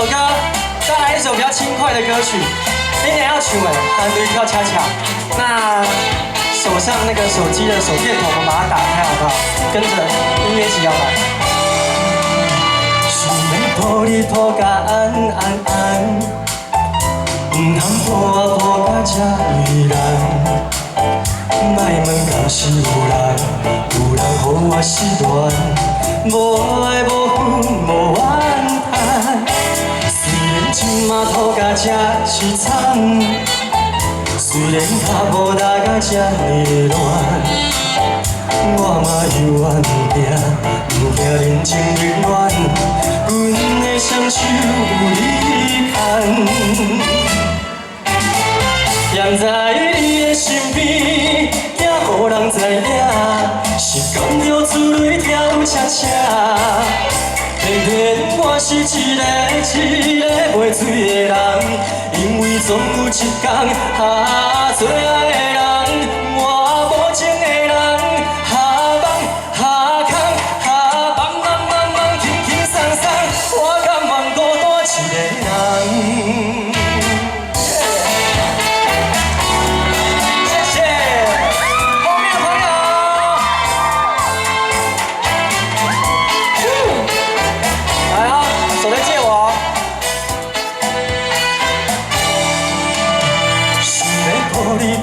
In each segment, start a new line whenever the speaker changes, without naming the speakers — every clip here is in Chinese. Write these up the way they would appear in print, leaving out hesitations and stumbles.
首歌，再来一首比较轻快的歌曲。今年要唱的韩队跳恰恰，那手上那个手机的手电筒，我们把它打开好不好？跟着音乐一起摇摆。想要抱你抱甲安安安，唔通抱我抱甲这为难。莫问敢是有人，有人予我失恋，无爱无分无怨叹。虽然今嘛讨甲这凄惨，虽然脚无力甲这呢乱，我嘛犹原毋惊人情冷暖，阮的双手有你牵。踮在你的身边，惊予人知影，是感着珠泪跳恰恰。偏偏我是一个袂醉的人，因为总有一天最爱的人，我无情的人，下放下空下放放放放，轻轻松松，我甘愿孤单一个人。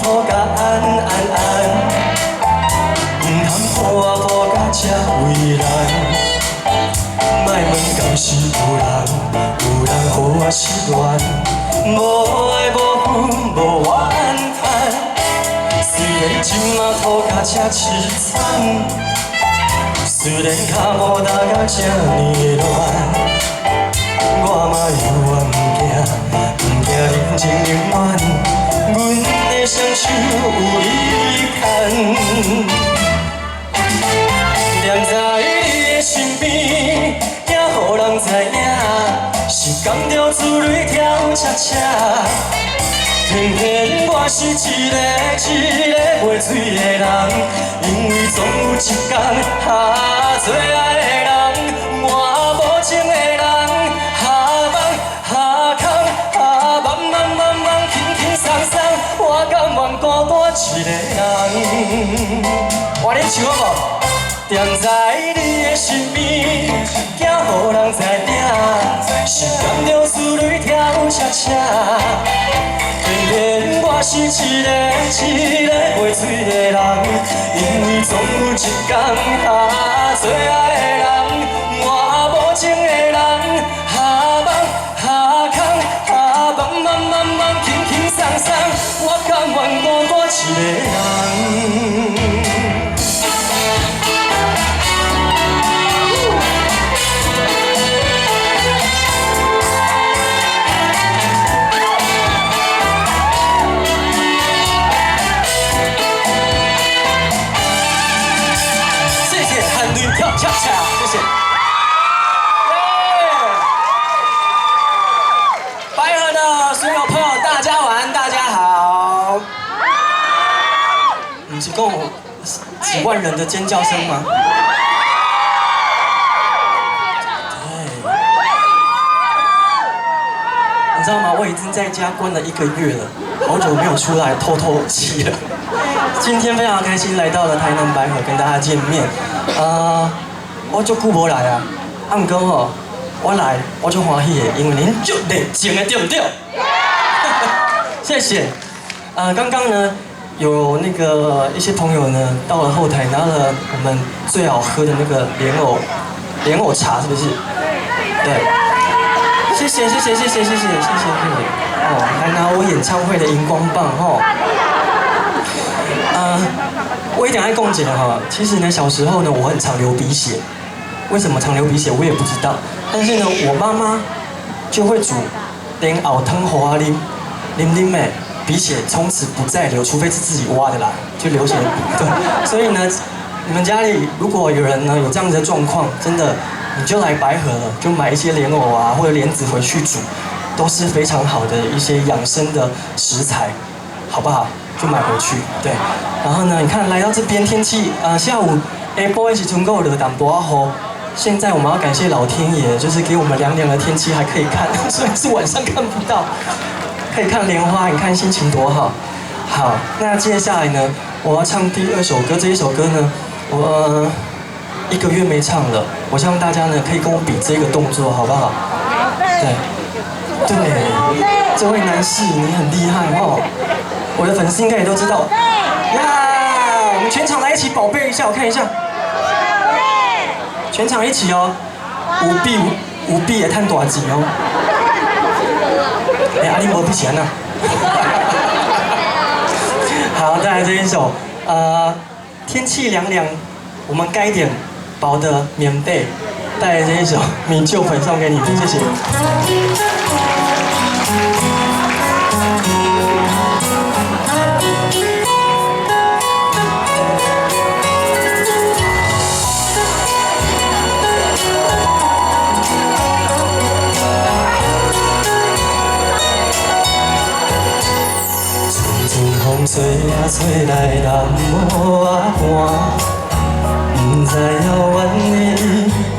抱甲安安安，唔通抱我抱甲这为难。莫问敢是有人，有人予我失恋，无爱无分无怨叹。虽然今嘛讨甲这凄惨，虽然脚无力甲这呢乱，我嘛犹原毋惊人情冷暖。阮的双手有你牵，踮在你的身边，惊予人知影，是感着珠泪跳恰恰。偏偏我是一个袂醉的人，因为总有一天最爱的人，我无情的人，下放下空下慢慢慢慢，轻轻松松。我甘愿孤单一个人，换恁唱好无？踮在你的身边，惊予人知影，是感着珠泪跳恰恰。偏偏我是一个袂醉的人，因为总有一天最爱的人，我无情的人，下放下空下放慢慢慢，轻轻松松。我甘愿孤单一个人。谢谢韩律跳恰恰，谢谢。白河的所有朋友，大家晚安，大家好。你是跟我几万人的尖叫声吗？对。你知道吗？我已经在家关了1个月了，好久没有出来透透气了。今天非常开心来到了台南白河跟大家见面。我足久无来啊，不过吼，我来我足欢喜的，因为您足热情的，对不对？谢谢。刚刚呢，有那个一些朋友呢到了后台拿了我们最好喝的那个莲藕茶，是不是？对。谢谢。哦，还拿我演唱会的荧光棒哦。我一点爱共解哈。其实呢，小时候呢，我很常流鼻血。为什么常流鼻血，我也不知道。但是呢，我妈妈就会煮莲藕汤给我啉的，鼻血从此不再流，除非是自己挖的啦，就流血。对，所以呢，你们家里如果有人呢有这样子的状况，真的你就来白河了，就买一些莲藕啊或者莲子回去煮，都是非常好的一些养生的食材，好不好？就买回去。对，然后呢，你看来到这边天气，下午下晡的时阵，还有落淡薄仔雨，现在我们要感谢老天爷，就是给我们凉凉的天气还可以看，虽然是晚上看不到，可以看莲花，你看心情多好。好，那接下来呢，我要唱第2首歌，这一首歌呢，我1个月没唱了，我希望大家呢可以跟我比这个动作，好不好？对，这位男士你很厉害哦，我的粉丝应该也都知道。呀，我们全场来一起宝贝一下，我看一下。全场一起哦，有比会赚大钱哦。阿你无比钱呐。好，再来这一首，天气凉凉，我们盖点薄的棉被，带来这一首《米酒粉》送给你们，谢谢。吹啊吹来南无啊寒，不知遥远的你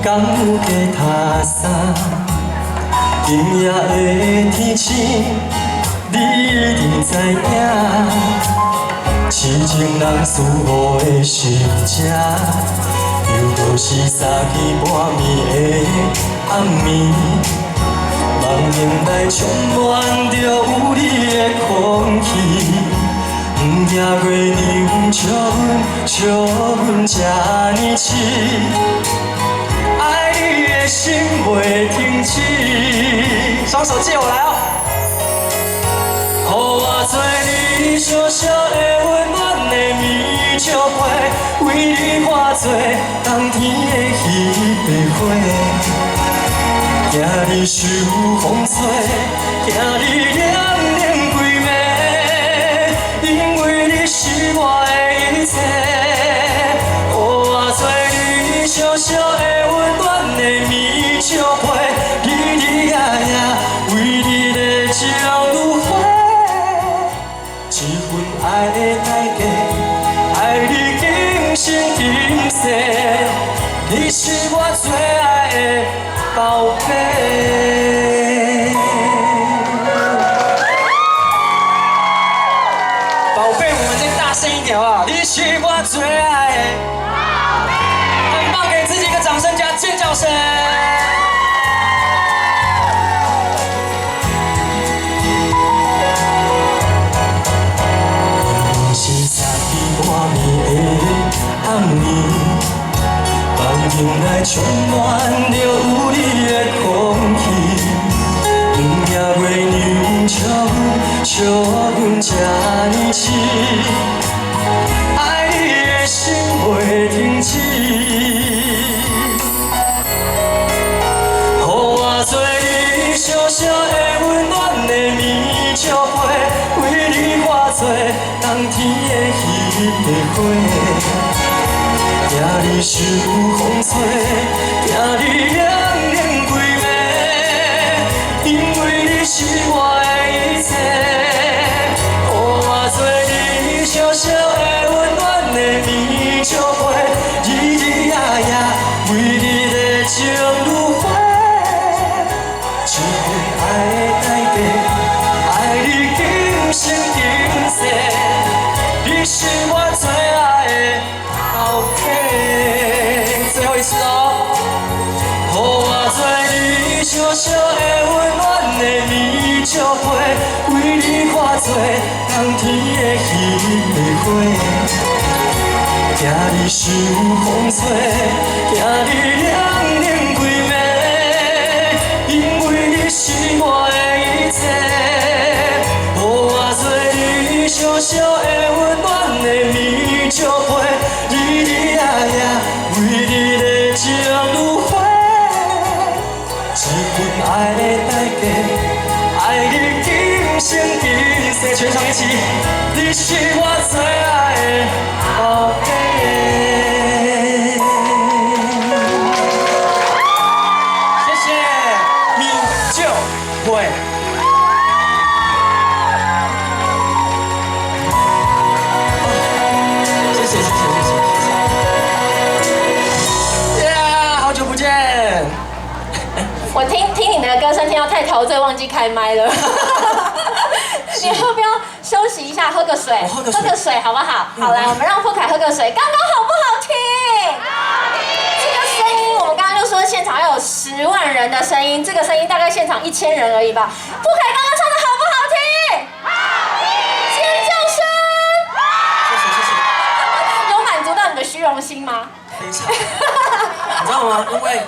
敢有加他衫？今夜的天气你一定知影，痴情人思慕的心情，又搁是三更半暝的暗暝，梦境内充满着有你的空气。不惊过你笑阮这呢痴，爱你的心袂停止。双手借我来哦。予我做你小小的温暖的米酒杯，为你化作冬天的彼白花，惊你受风吹，惊你凉凉规暝。因为你是我的一切，予我做你小小的温暖的米酒杯，日日夜夜为你的情如火，一份爱的代价，爱你今生今世，你是我最爱的宝贝。声一点好不好？你是我最爱的宝贝，很棒，给自己一个掌声加尖叫声。是三更半暝的暗暝，梦境内充满着有你的空气，不惊过你笑阮这呢痴。爱你的心袂停止，予我做你小小的温暖的米酒杯，为你化作冬天的彼白花，惊你受风吹，惊你凉凉规暝，因为你是我的一切，予我做你小小的温暖的米酒杯，日日夜夜为你的情如火，一份爱的代价，爱你今生今世，你是我最爱的宝贝。最后一次哦，予我做你小小的温暖的米酒杯，为你化作冬天的彼白花。惊你受风吹，惊你凉凉规暝，因为你是我的一切，予我做你小小的温暖的米酒杯，日日夜夜为你的情如火，一份爱的代价，爱你今生今世，全场一起，你是我最爱的宝贝。谢谢米酒杯。谢谢。呀，好久不见。
我听你的歌声听到太陶醉，忘记开麦了。你要不要休息一下，喝个水？喝个水好不好？好，来，我们让富凯喝个水。刚刚好不好听？好听。这个声音，我们刚刚就说现场要有10万人的声音，这个声音大概现场1000人而已吧。富凯刚刚唱的好不好听？好听。尖叫声。谢谢。有满足到你的虚荣心吗？
非常。你知道吗？因为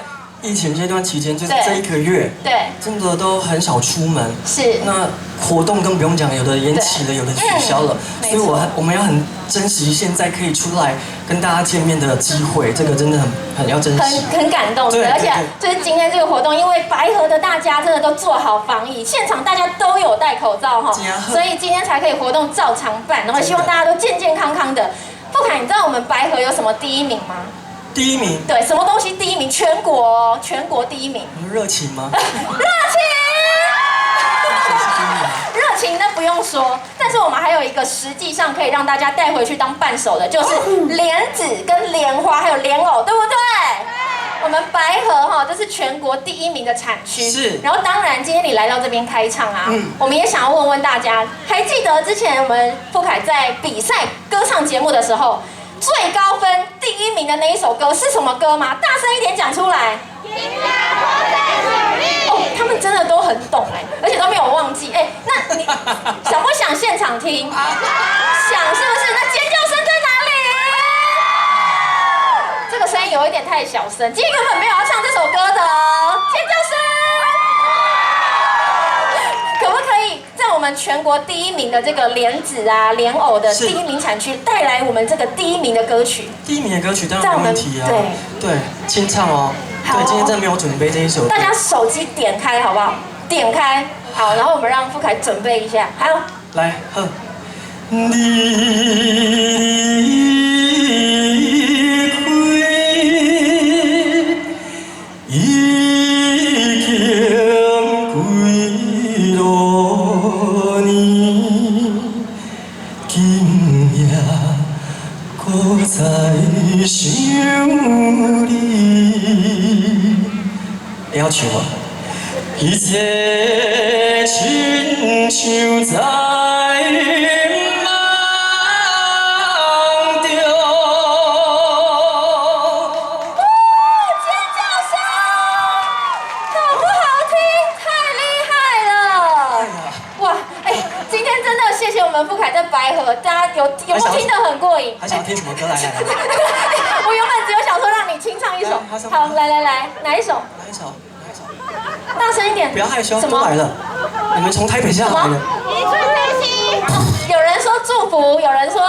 疫情这段期间，就是这1个月，
对，
真的都很少出门。
是。
那活动更不用讲，有的延期了，有的取消了，所以我们要很珍惜现在可以出来跟大家见面的机会，这个真的很要珍惜。
很感动，对，而且就是今天这个活动，因为白河的大家真的都做好防疫，现场大家都有戴口罩哈，所以今天才可以活动照常办，然后希望大家都健健康康的。富凯，你知道我们白河有什么第1名吗？
第1名，
对，什么东西第1名？全国第1名。
热情吗？
热情。热情那不用说，但是我们还有一个实际上可以让大家带回去当伴手的，就是莲子跟莲花还有莲藕，对不对？我们白河哈，这是全国第1名的产区。
是。
然后当然今天你来到这边开唱啊，我们也想要问问大家，还记得之前我们富凯在比赛歌唱节目的时候，最高分第1名的那一首歌是什么歌吗？大声一点讲出来。哦，他们真的都很懂哎，而且都没有忘记哎。那你想不想现场听？想是不是？那尖叫声在哪里？这个声音有一点太小声，今天根本没有要唱这首歌的哦。尖叫声，可不可以在我们全国第1名的这个莲子啊、莲藕的第1名产区带来我们这个第1名的歌曲？
第1名的歌曲当然没问题啊。对，清唱哦。对，今天真的没有准备这一首。
大家手机点开好不好？点开，好，然后我们让富凯准备一下。还有，
来，喝。离开已经几多年，今夜搁再想你。会晓唱无？一切亲像在梦中。尖叫声，好不好听？太厉害了！
哇，哎，今天真的谢谢我们富凯在白河，大家有没有听得很过瘾？
还想听什么歌？来。
我原本只有想说让你清唱一首。好，来，哪一首？
哪一首？
大声一点！
不要害羞，都来了，你们从台北下来的。
有人说祝福，有人说，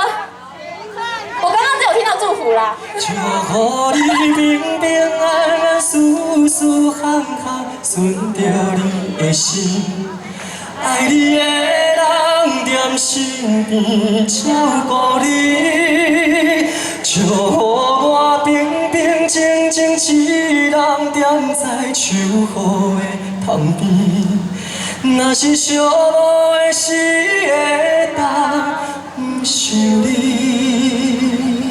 我刚刚只有听到祝福啦。
祝福你平平安安、舒舒服服，顺着你的心。爱你的人在身边照顾你，祝福我平平静静一人踮在秋雨的旁边。若是寂寞的时会当不想你。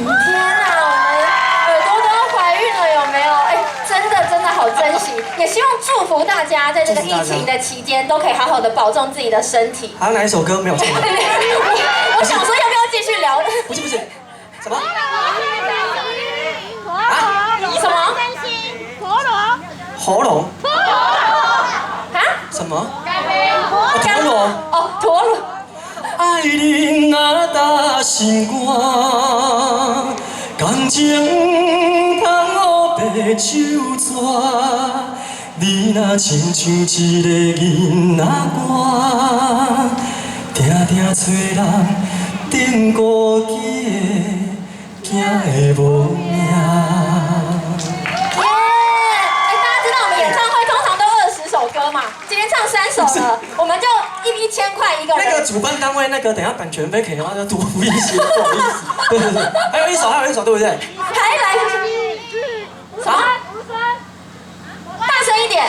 天哪，我们耳朵都要怀孕了，有没有？哎，真的好珍惜，也希望祝福大家在这个疫情的期间都可以好好的保重自己的身体。
还有哪一首歌没有唱？
我想说要不要继续聊？
不是，什么？
什么？
喉咙？
啊？
什么？陀螺？
哦，陀螺。
爱你若打心肝，感情通黑白手纸，你若亲像一个囡仔乖，定定找人顶孤机的，惊会无命。
3首了，我们就1000块一个人。
那个主办单位，那个等下版权费可以的话就多付一些，不好意思。对，还有一首，对不对？
还来什么？大声一点。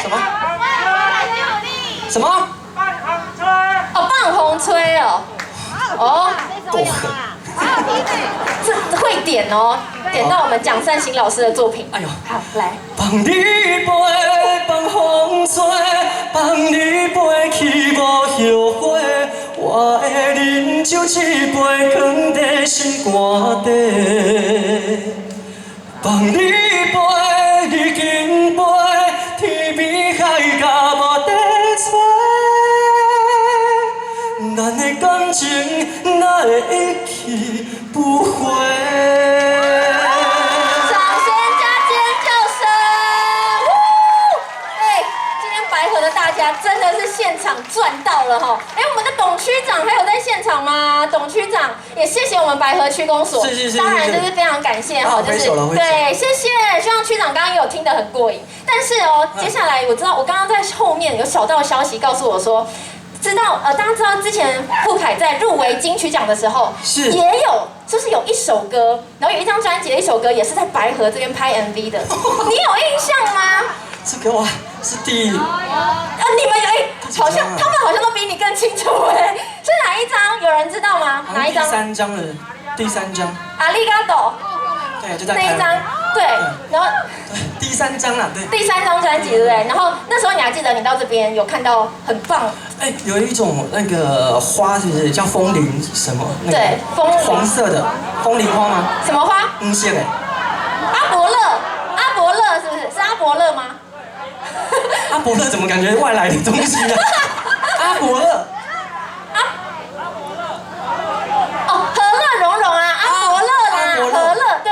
什么？
哦，棒红吹哦。哦。
够狠。
这会点哦，点到我们蒋善行老师的作品。
哎呦，
好，来。
放你飞，放风做，放你飞去无后悔。我会饮酒一杯，放在心肝底。放你飞，已经飞，天边海角无地找。咱的感情哪会一去不回？
掌声加尖叫声！哎，今天白河的大家真的是现场赚到了哈！哎，我们的董区长还有在现场吗？董区长也谢谢我们白河区公所，当然就是非常感谢哈，就是对，谢谢，希望区长刚刚也有听得很过瘾。但是哦，接下来我知道，我刚刚在后面有小道消息告诉我说。知道大家知道之前傅凯在入围金曲奖的时候，也有就是有一首歌，然后有一张专辑的一首歌也是在白河这边拍 MV 的，你有印象吗？
这个哇是第
你们好像他们好像都比你更清楚哎，是哪一张？有人知道吗？哪一张？
第三张。
阿里嘎多。
对，就在
那一张，对，然后
第3张啦，对。
第3张专辑对不对？然后那时候你还记得你到这边有看到很棒。
哎，有一种那个花，是不是叫风铃什么？
对，
黄色的风铃花吗？
什么花？
红色的。
阿伯乐是不是？是阿伯乐吗？
阿伯乐怎么感觉外来的东西呢？阿伯乐。
哦，和乐融融啊，阿伯乐啦，和乐，对。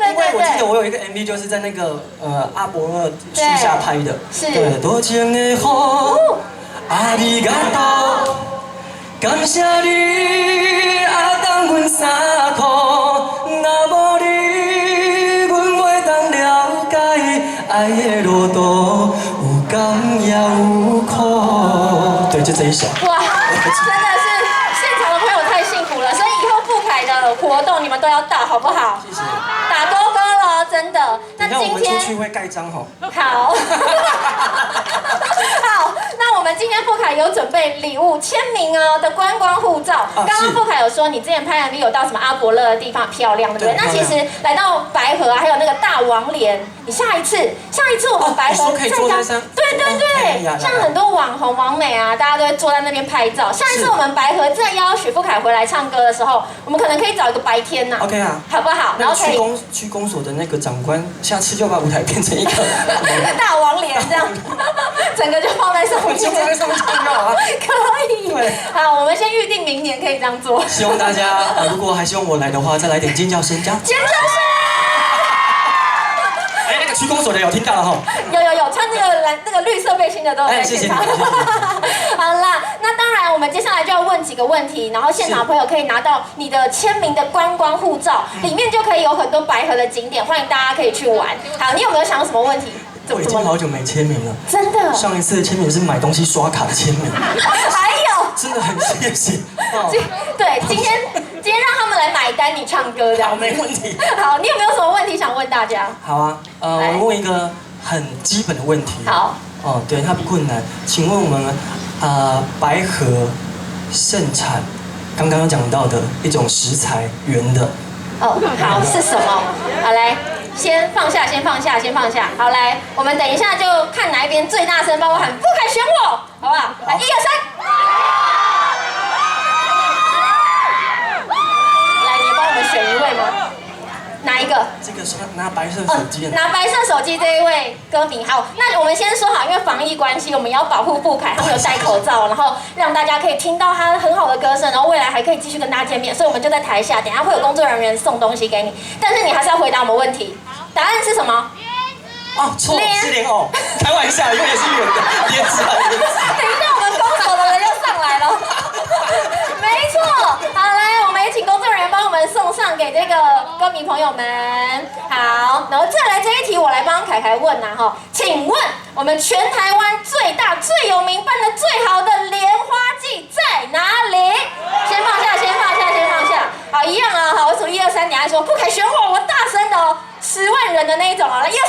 因为我记得我有一个 MV 就是在那个阿伯乐树下拍的。
是。
对，多情的雨，阿里嘎多，感谢你当阮衫裤，若无你，阮袂当了解爱的路途，有甘也有苦。对，就这一首。
哇，真的是现场的朋友太幸福了，所以以后傅凯的活动你们都要到，好不好？
谢谢。
打勾勾了，真的。
那今天我们出去会盖章吼。
好。好，那我们今天傅凯有准备礼物签名哦的观光护照。刚刚傅凯有说你之前拍 MV 有到什么阿伯乐的地方漂亮，对不对？那其实来到白河啊，还有那个大王莲，你下一次我们白河
可以坐在上，
对，像很多网红网美啊，大家都会坐在那边拍照。下一次我们白河再邀许傅凯回来唱歌的时候，我们可能可以找一个白天呐。
OK 啊，
好不好？然后可以
区公所的那个长官，下次就把舞台变成一个
大王脸这样，整个就放在上面，
就放在上面就好啊。
可以。对，好，我们先预定明年可以这样做。
希望大家如果还希望我来的话，再来点尖叫声，尖叫声。哎，那个区公所的有听到了哈？
有，穿那个绿色背心的都有在现场。好啦，那当然，我们接下来就要问几个问题，然后现场朋友可以拿到你的签名的观光护照，里面就可以有很多白河的景点，欢迎大家可以去玩。好，你有没有想什么问题？
我已经好久没签名了，
真的。
上一次签名是买东西刷卡的签名。
还有，
真的很谢谢。
对，今天让他们来买单，你唱歌这样。
好，没问题。
好，你有没有什么问题想问大家？
好啊，我问一个很基本的问题。
好。
哦，对，它不困难。请问我们白河盛产刚刚讲到的一种食材，圆的。
哦，好，是什么？好，来。先放下。好，来，我们等一下就看哪一边最大声，帮我喊傅凯选我，好不好？来，1、2、3。来，你帮我们选一位吗？哪一个？
这个是拿白色手机的。
拿白色手机这一位歌迷。好，那我们先说好，因为防疫关系，我们也要保护傅凯，他们有戴口罩，然后让大家可以听到他很好的歌声，然后未来还可以继续跟大家见面，所以我们就在台下，等一下会有工作人员送东西给你，但是你还是要回答我们问题。答案是什么？
哦，错，是莲藕。开玩笑，因为也是圆的，椰子啊，椰子。
等一下，我们公所的人又上来了。没错，好，来，我们也请工作人员帮我们送上给这个歌迷朋友们。好，然后再来这一题，我来帮凯凯问呐哈，请问我们全台湾最大、最有名、办得最好的莲花季在哪里？先放下。好，一样啊，好，我数1、2、3，你还说不可以选我大声的哦，10万人的那一种啊，来1、2、3。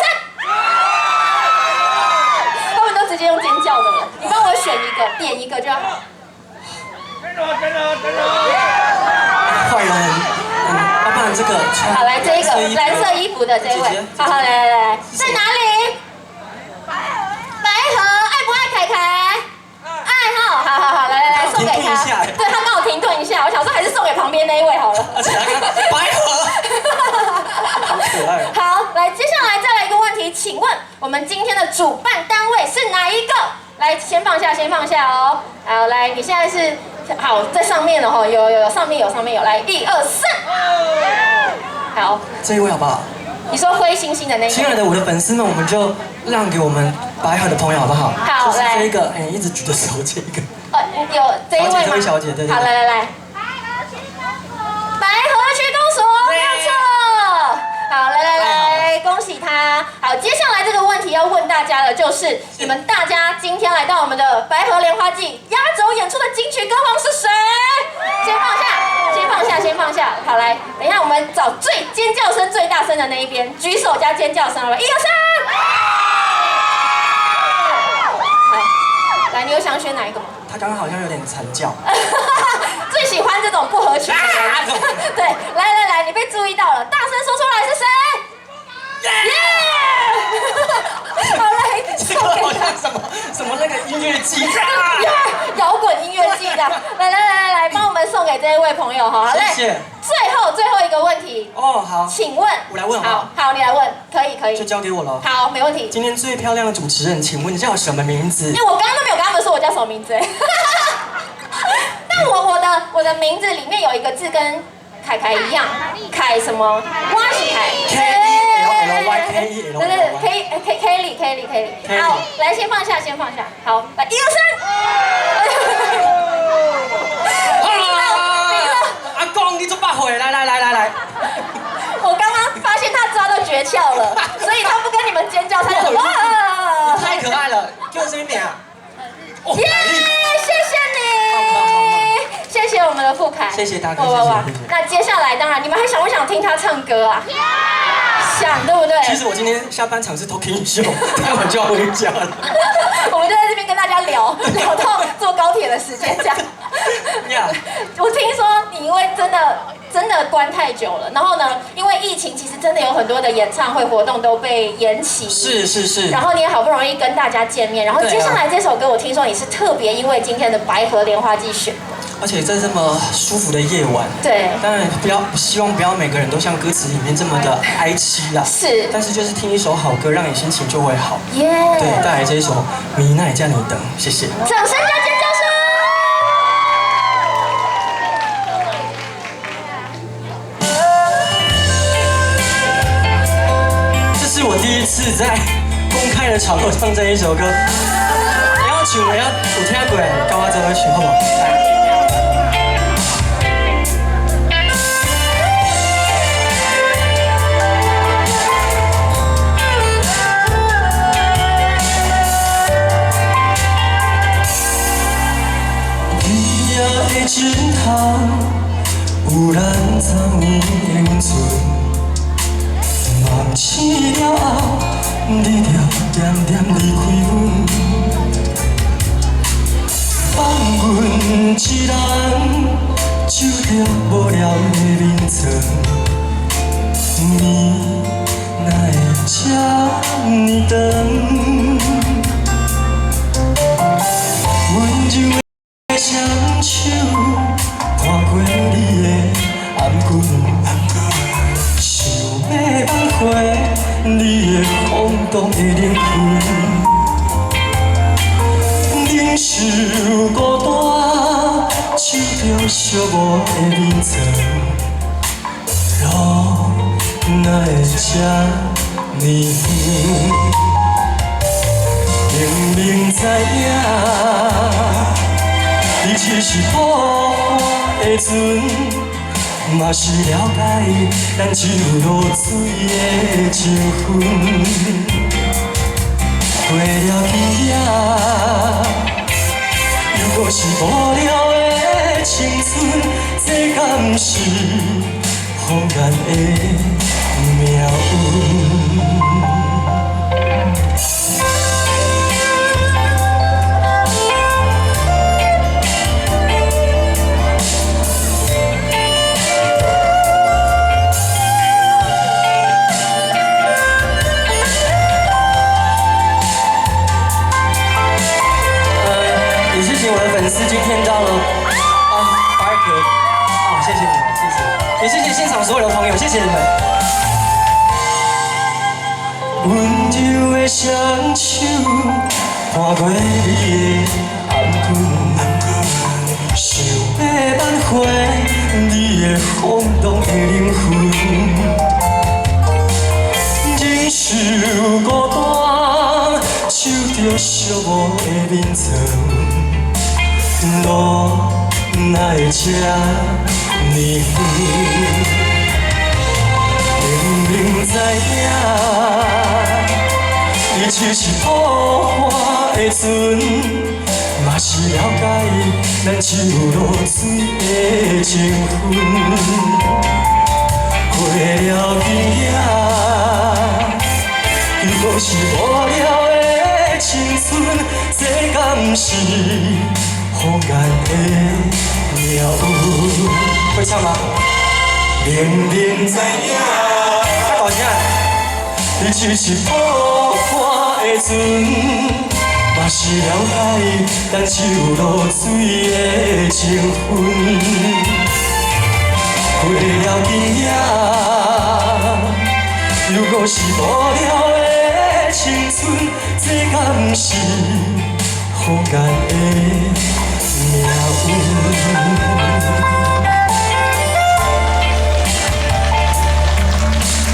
他们都直接用尖叫的了，你帮我选一个，点一个就好。
真的。
坏人，要不然这个。
好，来这一个蓝色衣服的这位，好，来，在哪里？白河。我们今天的主办单位是哪一个？来，先放下，先放下哦。好，来，你现在是好在上面了哈，有上面有。来，1、2、3。好，
这一位好不好？
你说灰星星的那个。
亲爱的我的粉丝们，我们就让给我们白河的朋友好不好？
好，
就是
来
这一个，一直举着手这一个。
有这一位吗？
这位小姐，对。
好，来。白河区公所，没有错。好，来，恭喜他。好，接下来这个问题要问大家的就是，你们大家今天来到我们的白河莲花季压轴演出的金曲歌王是谁？先放下。好，来，等一下我们找最尖叫声最大声的那一边，举手加尖叫声，好吧？1、2、3。好，来，你有想选哪一个吗？
他刚刚好像有点惨叫。
最喜欢这种不合群的人。对，来，你被注意到了，大声说出来是谁？好，来，
这个好像什么那个音乐季，
摇滚音乐季的。来，帮我们送给这一位朋友哈。
谢谢。
最后一个问题。
哦，好。
请问，
我来问好。
好，你来问，可以。
就交给我了。
好，没问题。
今天最漂亮的主持人，请问你叫什么名字？
我刚刚都没有跟他们说我叫什么名字。但我的名字里面有一个字跟凯凯一样，凯什么？蛙是凯。
Kelly。
对，Kelly。好，来，先放下。好，来，1、2、3。
阿公，你做八回，来。
我刚刚发现他抓到诀窍了，所以他不跟你们尖叫，他就哇！
你太可爱了，给我这边点啊！
耶，谢谢你，谢谢我们的傅凯，
谢谢大哥，谢谢。
那接下来，当然你们还想不想听他唱歌啊？想，对不对？
其实我今天下半场是 talking show， 待会就要回家了。
我们就在这边跟大家聊到坐高铁的时间，这样。我听说你因为真的关太久了，然后呢，因为疫情，其实真的有很多的演唱会活动都被延期。
是。
然后你也好不容易跟大家见面，然后接下来这首歌，我听说你是特别因为今天的白河莲花季选的。
而且在这么舒服的夜晚，
对，
当然希望不要每个人都像歌词里面这么的哀凄啦。
是，
但是就是听一首好歌，让你心情就会好。
耶！
对，带来这一首《米奈叫你等》，谢谢。
掌声加尖叫声！
这是我第一次在公开的场合唱这一首歌。你要唱，有听过，跟我做伙唱好不好？来。枕头有咱昨年的温存，梦醒了后，你就点点离开阮，放阮一人守着无聊的眠床，你哪会这呢长？温柔的双手。看过你的颔棍，想要挽回你的空洞的灵魂。忍受孤单，守着寂寞的眠床，路哪会这呢远？明明知影，你只是好的船，嘛是了解咱只有落水的情分。过了天野，又搁是无聊的青春，这敢是忽然的命运？是今天到了白河，谢谢你们，谢谢，也谢谢现场所有的朋友，谢谢你们。温柔的双手伴过你的颔裙，想要挽回你的风浪的灵魂。人受孤单，守着寂寞的眠床，路哪会这呢远？明明知影，你只是浮华的船，嘛是了解咱只有落水的情分。过了今夜，如果是无聊的青春，这敢是忽然的妙语？会唱吗？明明知影，太大声！你只是浮华的船，嘛是了解咱只有落水的情分。过了今夜，如果是无聊的青春，这敢是忽然的妙语？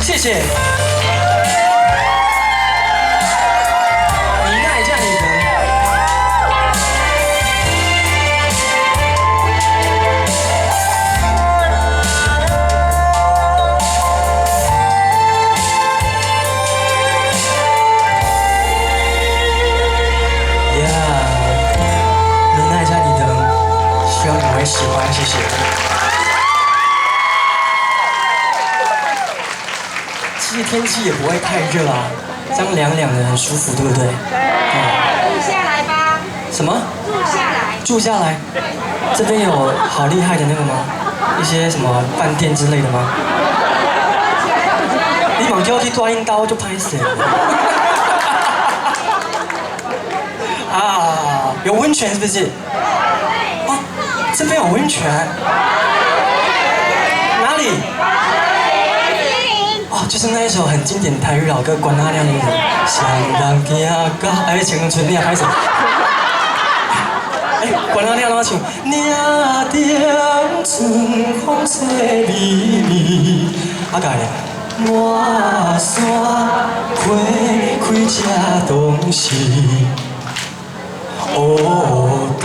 谢谢。你那也叫你的。你那也叫你的，希望你会喜欢，谢谢。其实天气也不会太热啊，这样凉凉的很舒服，对不对？
住下来吧。
什么？
住下来。
住下来。这边有好厉害的那个吗？一些什么饭店之类的吗？你往叫去抓阴刀就拍死了。啊，有温泉是不是？哦，这边有温泉。哪里？哦，就是那一首很经典的台语老歌《关阿亮》那个《向人行到》，哎，前面春你也开始。哎，关阿亮怎么唱？岭顶春风吹微微，啊，改咧。满山花开这东西，乌蝶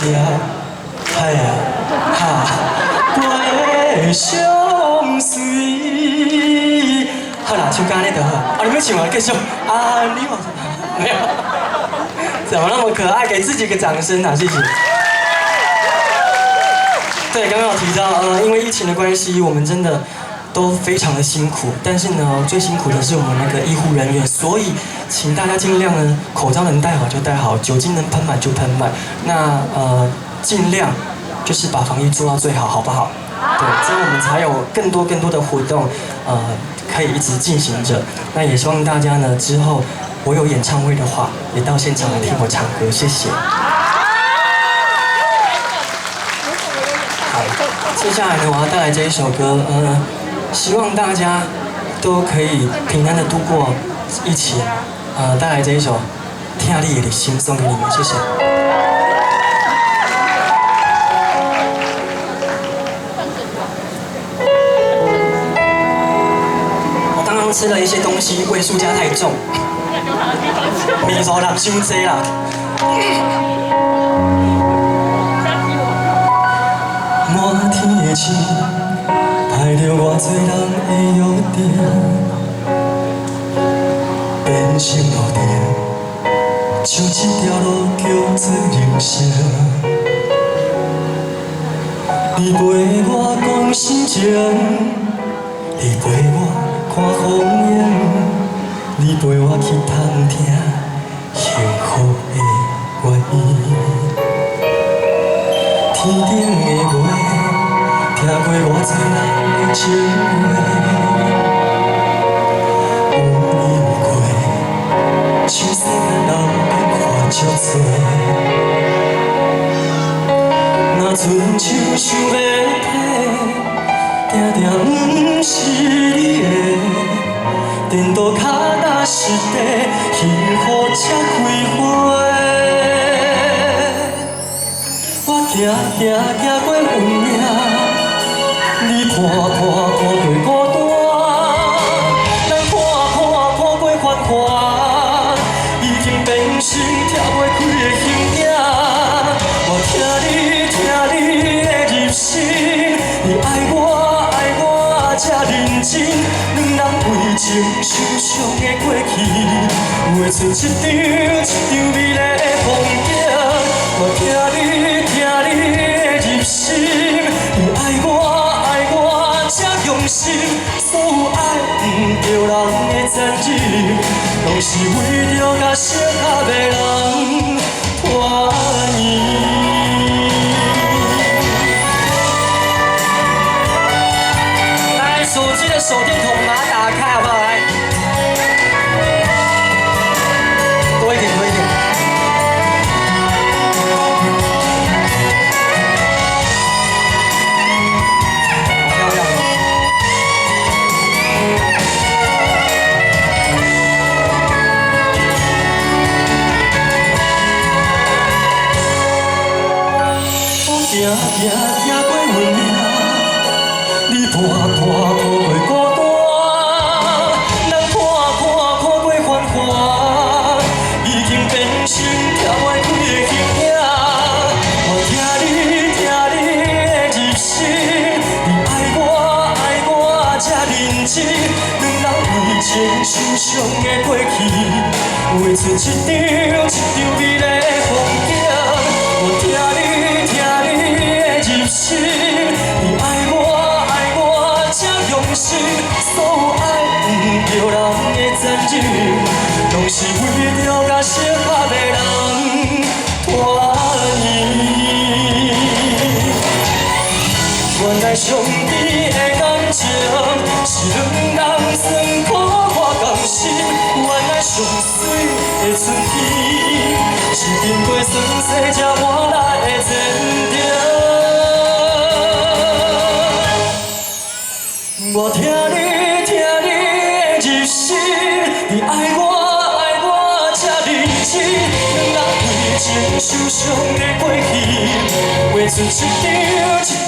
哎呀哈，飞相随。好啦，唱歌那就好。啊，你们唱完继续啊，你往没有？怎么那么可爱？给自己个掌声啊！谢谢。对，刚刚有提到，因为疫情的关系，我们真的都非常的辛苦。但是呢，最辛苦的是我们那个医护人员，所以请大家尽量呢，口罩能戴好就戴好，酒精能喷满就喷满。那尽量就是把防疫做到最好，好不好？对，这样我们才有更多的活动，可以一直进行着。那也希望大家呢，之后我有演唱会的话，也到现场来听我唱歌，谢谢。好，接下来呢，我要带来这一首歌，希望大家都可以平安的度过疫情，带来这一首《听你的心》送给你们，谢谢。吃了一些东西，味素加太重，味素量伤多啦。满天的星，排着偌多人的约定，变成路灯，像一条路叫做人生。你陪我讲心情，你陪我看风景，你陪我去探听幸福的原因。天顶的月，听过偌多人的情话，有意有过，像世间人变化足多。若春秋想要体，定定不是你的。颠倒脚踏实地，幸福才开花。我行行过运命，你看过孤单，咱看过繁华，已经变成跳袂开的形影。我听你的入心，你爱我这认真，两人为情受伤的过去，画出一张美丽的风景。我听你的入心，你爱我这用心，所有爱不着人的残忍，拢是为着甲适合的人团圆。来，手机的手电筒把它打开，好不好？来，多一点，多一点。行过运命，你看过孤单，咱看过繁华，已经变成跳袂开的形影。我听你的入心，你爱我这认真，两人为情受伤的过去，画出一张美丽的风景。我听你入心，你爱我这用心，所有爱不着人的残忍，拢是为着甲适合的人团圆。原来上美的感情是两人酸苦我甘心，原来上水的春天是经过酸涩才换来的坚定。我听你的入心，你爱我这认真，两人为情受伤的过去，画出一张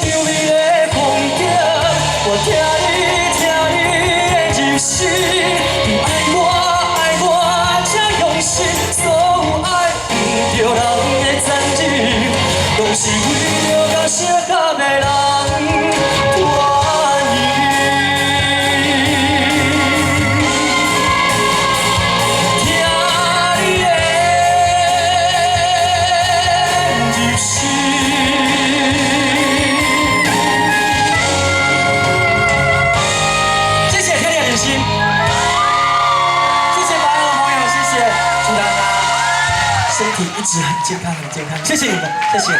美丽的风景。我听你的入心，你爱我这用心，所有爱不着人的残忍，拢是为着甲适合的人团圆。身体一直很健康，很健康，谢谢你们，谢谢。
耶！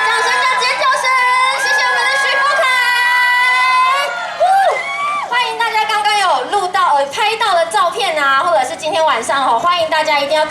掌声加尖叫声，谢谢我们的徐福凯。欢迎大家刚刚有录到拍到的照片啊，或者是今天晚上欢迎大家一定要。